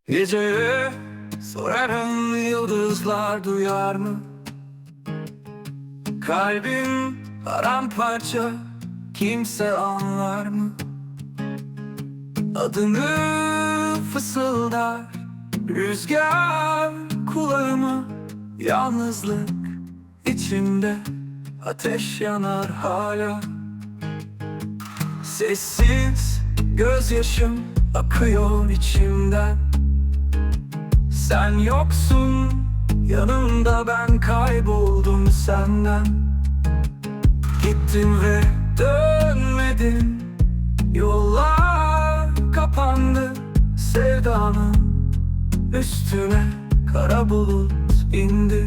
Geceye sorarım, yıldızlar duyar mı? Kalbim paramparça, kimse anlar mı? Adını fısıldar rüzgar kulağıma. Yalnızlık içimde, ateş yanar hala. Sessiz gözyaşım akıyor içimden. Sen yoksun yanımda, ben kayboldum senden. Gittin ve dönmedin, yollar kapandı. Sevdanın üstüne kara bulut indi.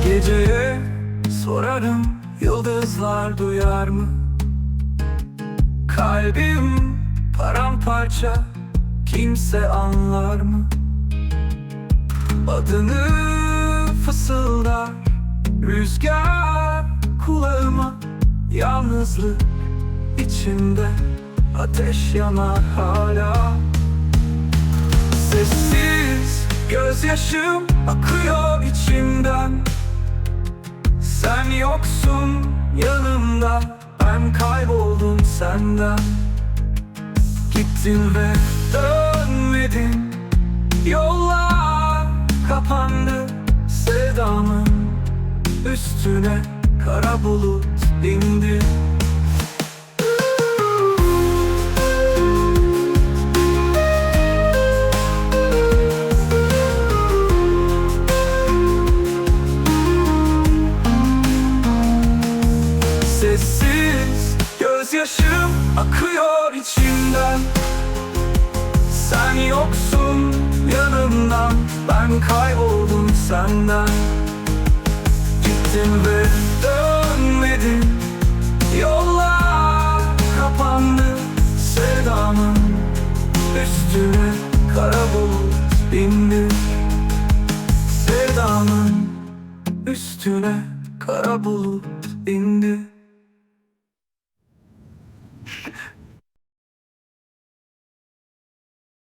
Geceye sorarım, yıldızlar duyar mı? Kalbim paramparça, kimse anlar mı? Adını fısıldar rüzgar kulağıma. Yalnızlık içimde, ateş yanar hala. Sessiz gözyaşım akıyor içimden. Sen yoksun yanımda, ben kayboldum senden. Gittin ve dönmedin, yollar kapandı. Sevdamın üstüne kara bulut indi. Sessiz gözyaşım akıyor içimden. Sen yoksun yanımdan, ben kayboldum senden. Gittin ve dönmedin, yollar kapandı. Sevdanın üstüne kara bulut bindi. Sevdanın üstüne kara bulut indi.